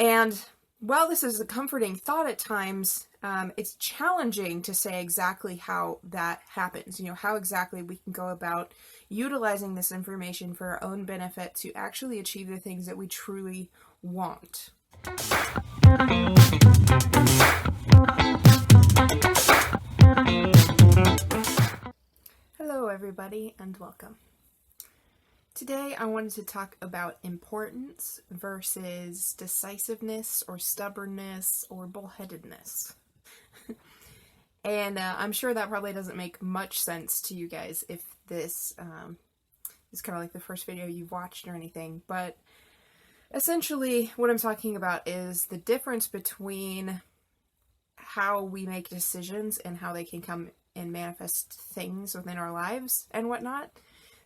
And while this is a comforting thought at times, it's challenging to say exactly how that happens, how exactly we can go about utilizing this information for our own benefit to actually achieve the things that we truly want. Hello everybody and welcome. Today I wanted to talk about importance versus decisiveness or stubbornness or bullheadedness. And I'm sure that probably doesn't make much sense to you guys if this is kind of like the first video you've watched or anything, but essentially what I'm talking about is the difference between how we make decisions and how they can come and manifest things within our lives and whatnot.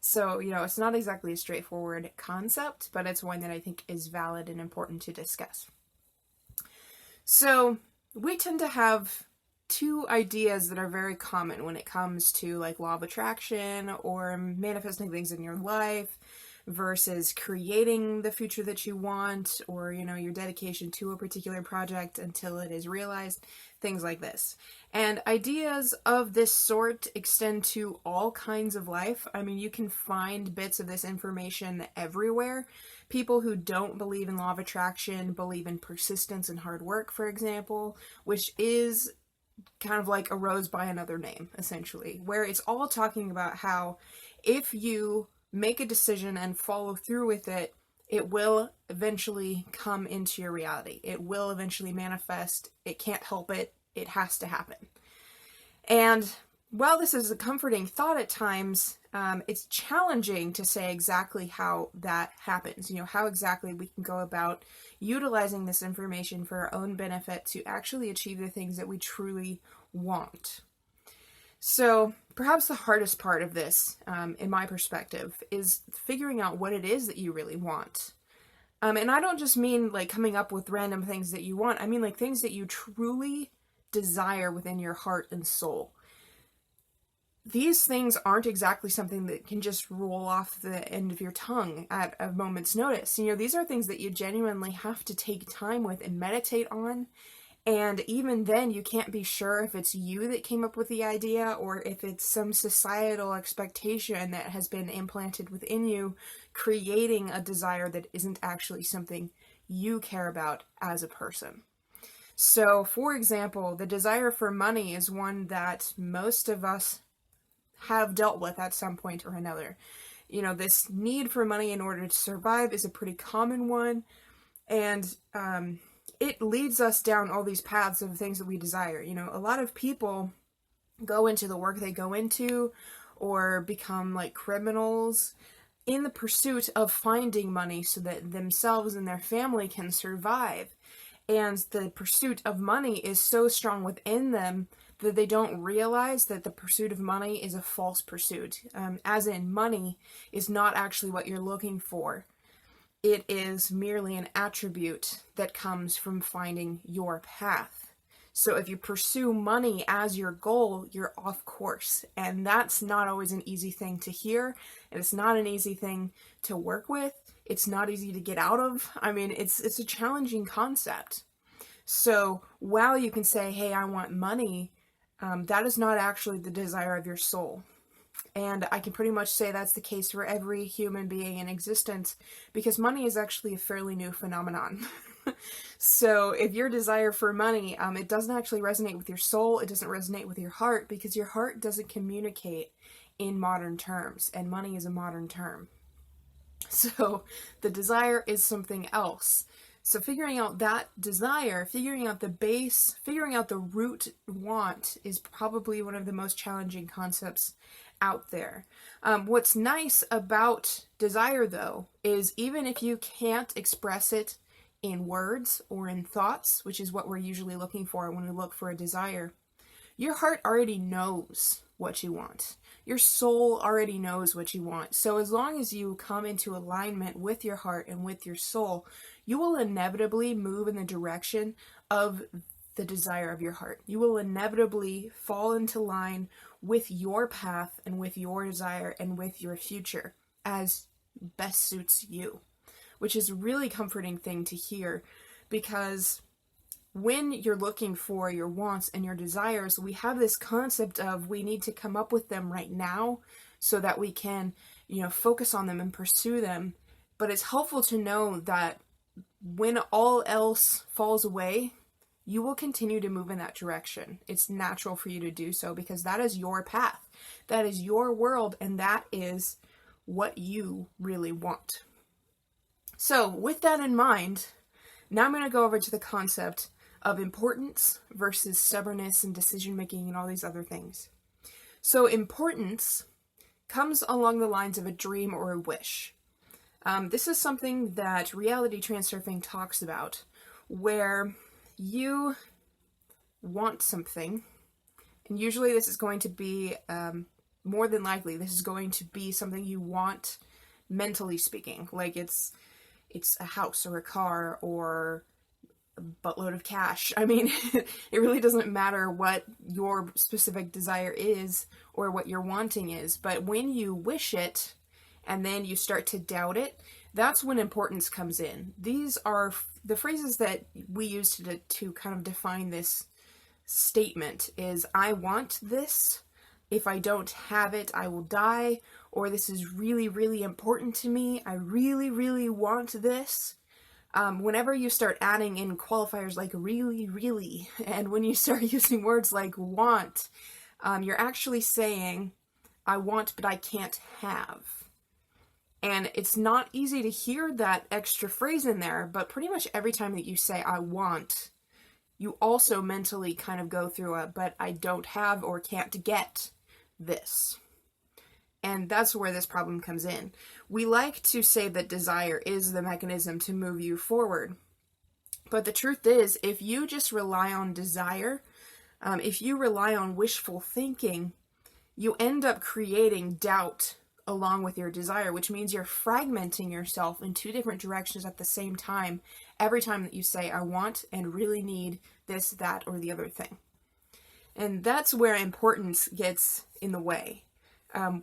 So, it's not exactly a straightforward concept, but it's one that I think is valid and important to discuss. So, we tend to have two ideas that are very common when it comes to like law of attraction or manifesting things in your life versus creating the future that you want, or your dedication to a particular project until it is realized, things like this. And ideas of this sort extend to all kinds of life. I mean, you can find bits of this information everywhere. People who don't believe in law of attraction believe in persistence and hard work, for example, which is kind of like a rose by another name, essentially, where it's all talking about how if you make a decision and follow through with it, it will eventually come into your reality. It will eventually manifest. It can't help it. It has to happen. And while this is a comforting thought at times, it's challenging to say exactly how that happens, how exactly we can go about utilizing this information for our own benefit to actually achieve the things that we truly want. So perhaps the hardest part of this, in my perspective, is figuring out what it is that you really want. And I don't just mean like coming up with random things that you want. I mean like things that you truly desire within your heart and soul. These things aren't exactly something that can just roll off the end of your tongue at a moment's notice. These are things that you genuinely have to take time with and meditate on. And even then, you can't be sure if it's you that came up with the idea or if it's some societal expectation that has been implanted within you, creating a desire that isn't actually something you care about as a person. So, for example, the desire for money is one that most of us have dealt with at some point or another. This need for money in order to survive is a pretty common one, and it leads us down all these paths of things that we desire. A lot of people go into the work they go into or become like criminals in the pursuit of finding money so that themselves and their family can survive. And the pursuit of money is so strong within them that they don't realize that the pursuit of money is a false pursuit. As in, money is not actually what you're looking for. It is merely an attribute that comes from finding your path. So if you pursue money as your goal, you're off course. And that's not always an easy thing to hear. And it's not an easy thing to work with. It's not easy to get out of. I mean, it's a challenging concept. So while you can say, hey, I want money, that is not actually the desire of your soul. And I can pretty much say that's the case for every human being in existence, because money is actually a fairly new phenomenon. So if your desire for money, it doesn't actually resonate with your soul, it doesn't resonate with your heart, because your heart doesn't communicate in modern terms, and money is a modern term. So the desire is something else. So figuring out that desire, figuring out the base, figuring out the root want is probably one of the most challenging concepts out there. What's nice about desire, though, is even if you can't express it in words or in thoughts, which is what we're usually looking for when we look for a desire, your heart already knows what you want. Your soul already knows what you want. So as long as you come into alignment with your heart and with your soul, you will inevitably move in the direction of the desire of your heart. You will inevitably fall into line with your path and with your desire and with your future as best suits you, which is a really comforting thing to hear, because when you're looking for your wants and your desires, we have this concept of we need to come up with them right now so that we can, focus on them and pursue them. But it's helpful to know that when all else falls away, you will continue to move in that direction. It's natural for you to do so because that is your path. That is your world, and that is what you really want. So with that in mind, now I'm going to go over to the concept of importance versus stubbornness and decision making and all these other things. So importance comes along the lines of a dream or a wish. This is something that reality transurfing talks about, where you want something, and usually this is going to be, more than likely, this is going to be something you want mentally speaking, like it's a house or a car or a buttload of cash. I mean, it really doesn't matter what your specific desire is or what your wanting is, but when you wish it and then you start to doubt it, that's when importance comes in. These are the phrases that we use to kind of define this statement is, I want this. If I don't have it, I will die. Or this is really, really important to me. I really, really want this. Whenever you start adding in qualifiers like really, really, and when you start using words like want, you're actually saying, I want, but I can't have. And it's not easy to hear that extra phrase in there, but pretty much every time that you say, I want, you also mentally kind of go through but I don't have or can't get this. And that's where this problem comes in. We like to say that desire is the mechanism to move you forward. But the truth is, if you just rely on desire, if you rely on wishful thinking, you end up creating doubt along with your desire, which means you're fragmenting yourself in two different directions at the same time every time that you say, I want and really need this, that, or the other thing. And that's where importance gets in the way.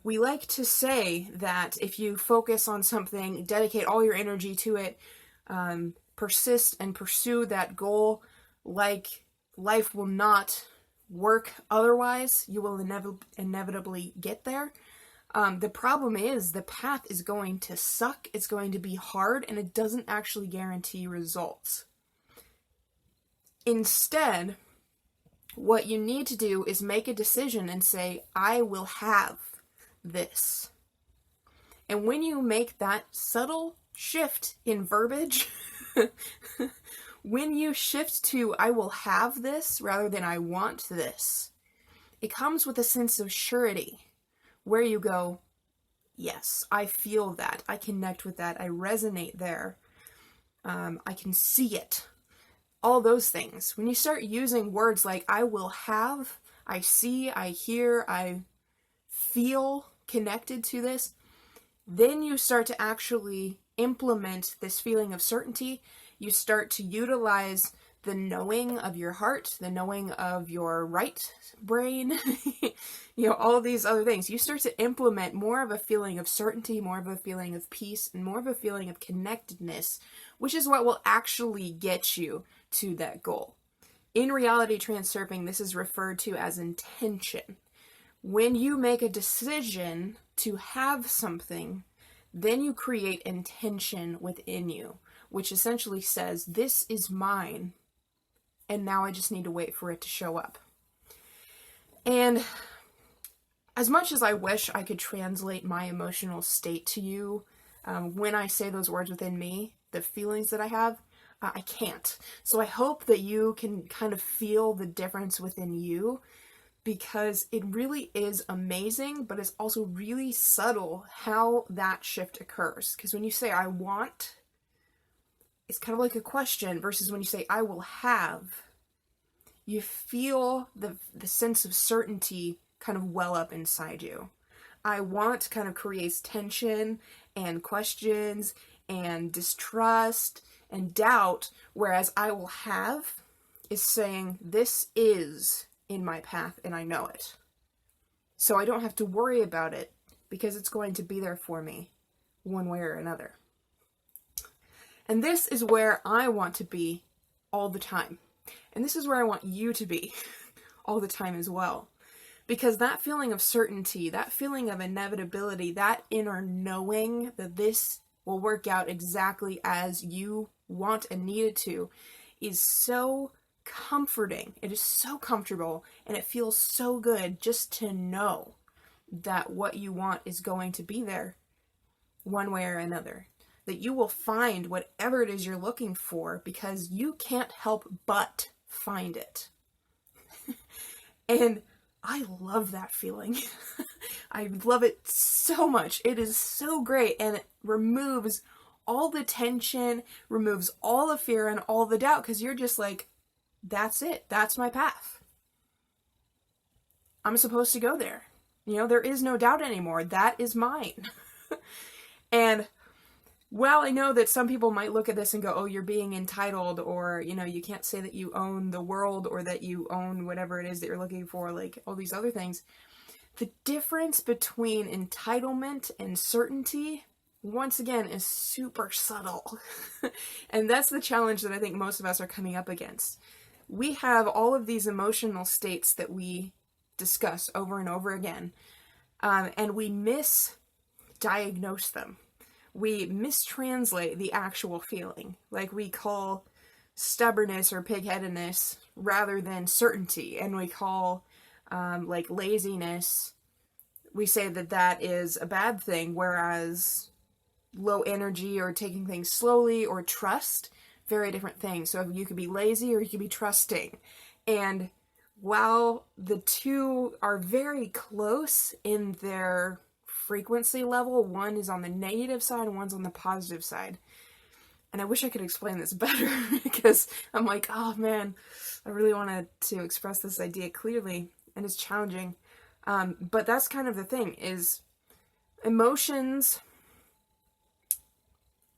We like to say that if you focus on something, dedicate all your energy to it, persist and pursue that goal, like life will not work otherwise, you will inevitably get there. The problem is the path is going to suck, it's going to be hard, and it doesn't actually guarantee results. Instead, what you need to do is make a decision and say, I will have this. And when you make that subtle shift in verbiage, when you shift to I will have this rather than I want this, it comes with a sense of surety where you go, yes, I feel that, I connect with that, I resonate there, I can see it. All those things. When you start using words like I will have, I see, I hear, I feel connected to this, then you start to actually implement this feeling of certainty. You start to utilize the knowing of your heart, the knowing of your right brain, all of these other things. You start to implement more of a feeling of certainty, more of a feeling of peace, and more of a feeling of connectedness, which is what will actually get you to that goal. In reality transurfing, this is referred to as intention. When you make a decision to have something, then you create intention within you, which essentially says, this is mine, and now I just need to wait for it to show up. And as much as I wish I could translate my emotional state to you, when I say those words within me, the feelings that I have, I can't. So I hope that you can kind of feel the difference within you, because it really is amazing, but it's also really subtle how that shift occurs. Because when you say, I want, it's kind of like a question, versus when you say, I will have, you feel the sense of certainty kind of well up inside you. I want kind of creates tension and questions and distrust and doubt, whereas I will have is saying, this is in my path and I know it. So I don't have to worry about it because it's going to be there for me one way or another. And this is where I want to be all the time. And this is where I want you to be all the time as well. Because that feeling of certainty, that feeling of inevitability, that inner knowing that this will work out exactly as you want and need it to, is so comforting. It is so comfortable, and it feels so good just to know that what you want is going to be there one way or another. That you will find whatever it is you're looking for because you can't help but find it. And I love that feeling. I love it so much. It is so great, and it removes all the tension, removes all the fear and all the doubt, because you're just like, that's it. That's my path. I'm supposed to go there. There is no doubt anymore. That is mine. And while I know that some people might look at this and go, oh, you're being entitled, or, you can't say that you own the world or that you own whatever it is that you're looking for, like all these other things. The difference between entitlement and certainty, once again, is super subtle. And that's the challenge that I think most of us are coming up against. We have all of these emotional states that we discuss over and over again, and we misdiagnose them. We mistranslate the actual feeling. Like we call stubbornness or pigheadedness rather than certainty. And we call like laziness, we say that that is a bad thing, whereas low energy or taking things slowly or trust, very different things. So you could be lazy or you could be trusting. And while the two are very close in their frequency level, one is on the negative side and one's on the positive side. And I wish I could explain this better because I'm like, oh man, I really wanted to express this idea clearly, and it's challenging. But that's kind of the thing, is emotions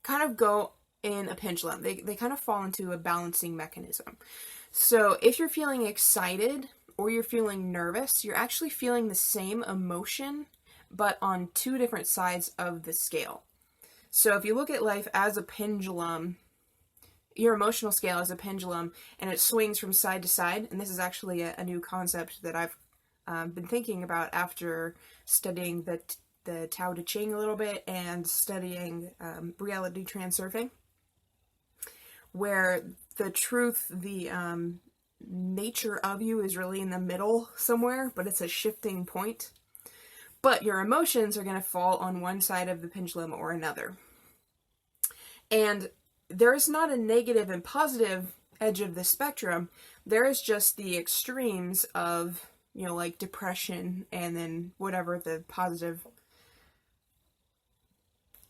kind of go in a pendulum. They kind of fall into a balancing mechanism. So if you're feeling excited or you're feeling nervous, you're actually feeling the same emotion, but on two different sides of the scale. So if you look at life as a pendulum, your emotional scale is a pendulum, and it swings from side to side. And this is actually a new concept that I've been thinking about after studying the Tao Te Ching a little bit and studying reality transurfing, where the truth, the nature of you is really in the middle somewhere, but it's a shifting point. But your emotions are going to fall on one side of the pendulum or another. And there is not a negative and positive edge of the spectrum. There is just the extremes of, like depression, and then whatever the positive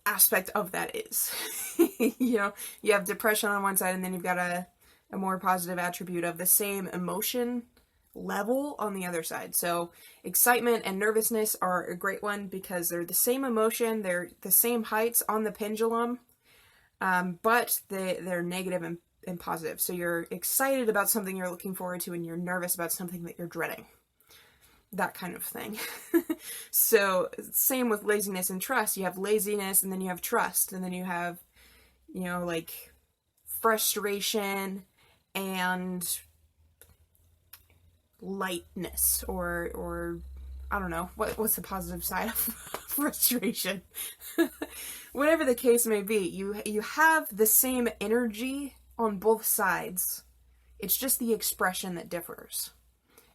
aspect of that is. You have depression on one side, and then you've got a more positive attribute of the same emotion level on the other side. So excitement and nervousness are a great one because they're the same emotion, they're the same heights on the pendulum, but they're negative and positive. So you're excited about something you're looking forward to, and you're nervous about something that you're dreading. That kind of thing. So same with laziness and trust. You have laziness, and then you have trust, and then you have, like frustration and lightness, or I don't know, what's the positive side of frustration? Whatever the case may be, you have the same energy on both sides. It's just the expression that differs.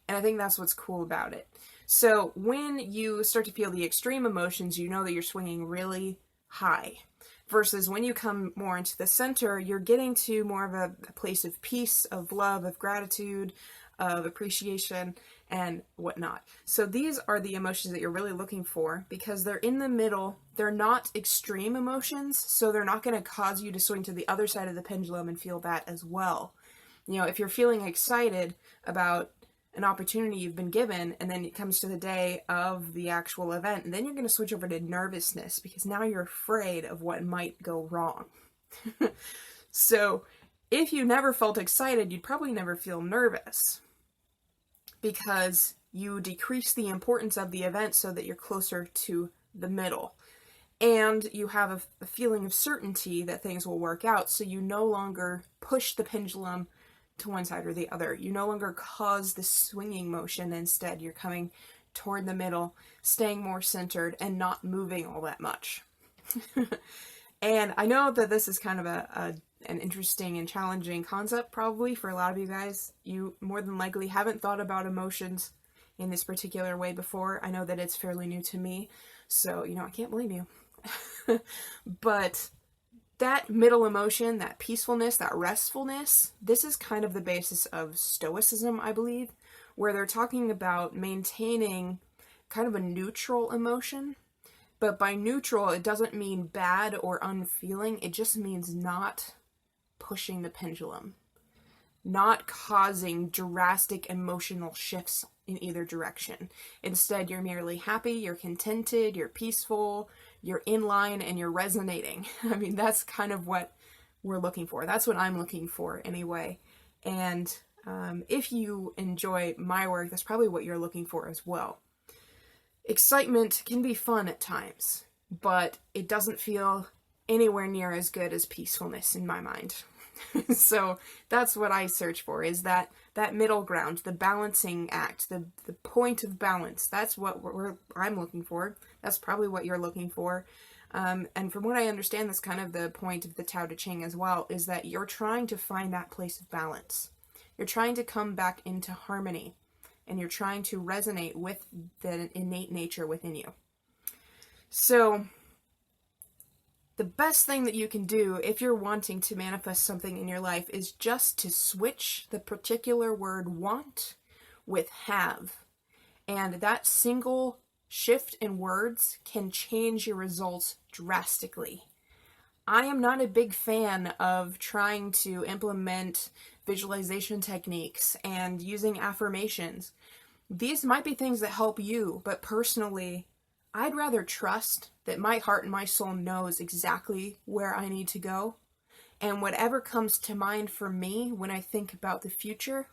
And I think that's what's cool about it. So when you start to feel the extreme emotions, you know that you're swinging really high. Versus when you come more into the center, you're getting to more of a place of peace, of love, of gratitude, of appreciation, and whatnot. So these are the emotions that you're really looking for because they're in the middle. They're not extreme emotions, so they're not going to cause you to swing to the other side of the pendulum and feel that as well. If you're feeling excited about an opportunity you've been given, and then it comes to the day of the actual event, and then you're going to switch over to nervousness because now you're afraid of what might go wrong. So if you never felt excited, you'd probably never feel nervous because you decrease the importance of the event so that you're closer to the middle. and you have a feeling of certainty that things will work out, so you no longer push the pendulum to one side or the other. You no longer cause the swinging motion. Instead, you're coming toward the middle, staying more centered, and not moving all that much. And I know that this is kind of an interesting and challenging concept probably for a lot of you guys. You more than likely haven't thought about emotions in this particular way before. I know that it's fairly new to me, so, I can't blame you. But that middle emotion, that peacefulness, that restfulness, this is kind of the basis of Stoicism, I believe, where they're talking about maintaining kind of a neutral emotion. But by neutral, it doesn't mean bad or unfeeling. It just means not pushing the pendulum, not causing drastic emotional shifts in either direction. Instead, you're merely happy, you're contented, you're peaceful, you're in line, and you're resonating. I mean, that's kind of what we're looking for. That's what I'm looking for anyway. And if you enjoy my work, that's probably what you're looking for as well. Excitement can be fun at times, but it doesn't feel anywhere near as good as peacefulness in my mind. So that's what I search for, is that middle ground, the balancing act, the point of balance. That's what I'm looking for. That's probably what you're looking for. And from what I understand, that's kind of the point of the Tao Te Ching as well, is that you're trying to find that place of balance. You're trying to come back into harmony, and you're trying to resonate with the innate nature within you. So the best thing that you can do if you're wanting to manifest something in your life is just to switch the particular word want with have. And that single shift in words can change your results drastically. I am not a big fan of trying to implement visualization techniques and using affirmations. These might be things that help you, but personally, I'd rather trust that my heart and my soul knows exactly where I need to go, and whatever comes to mind for me when I think about the future,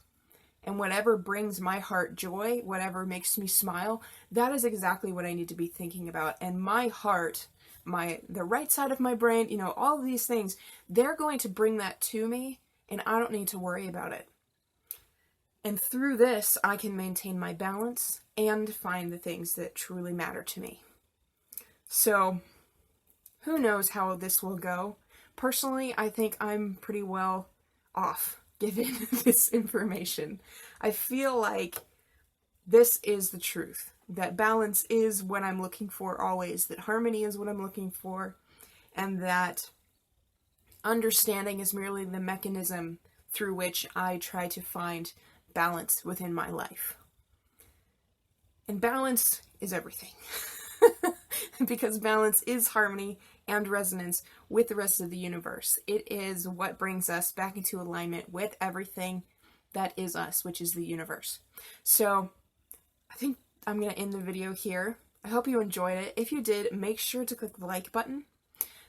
and whatever brings my heart joy, whatever makes me smile, that is exactly what I need to be thinking about. And my heart, the right side of my brain, all of these things, they're going to bring that to me, and I don't need to worry about it. And through this, I can maintain my balance and find the things that truly matter to me. So, who knows how this will go? Personally, I think I'm pretty well off given this information. I feel like this is the truth, that balance is what I'm looking for always, that harmony is what I'm looking for, and that understanding is merely the mechanism through which I try to find balance within my life. And balance is everything. Because balance is harmony and resonance with the rest of the universe. It is what brings us back into alignment with everything that is us, which is the universe. So I think I'm going to end the video here. I hope you enjoyed it. If you did, make sure to click the like button.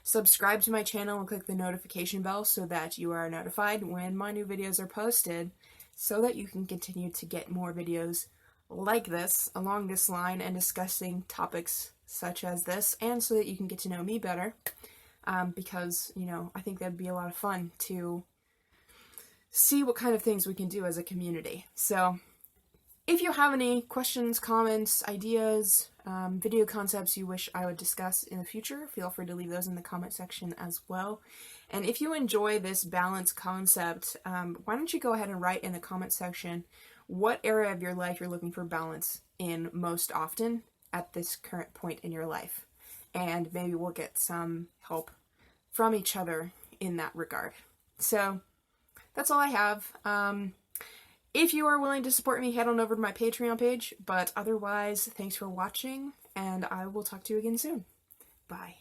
Subscribe to my channel and click the notification bell so that you are notified when my new videos are posted, so that you can continue to get more videos like this along this line and discussing topics such as this, and so that you can get to know me better, because, I think that'd be a lot of fun to see what kind of things we can do as a community. So if you have any questions, comments, ideas, video concepts you wish I would discuss in the future, feel free to leave those in the comment section as well. And if you enjoy this balance concept, why don't you go ahead and write in the comment section what area of your life you're looking for balance in most often at this current point in your life. And maybe we'll get some help from each other in that regard. So that's all I have. If you are willing to support me, head on over to my Patreon page. But otherwise, thanks for watching, and I will talk to you again soon. Bye.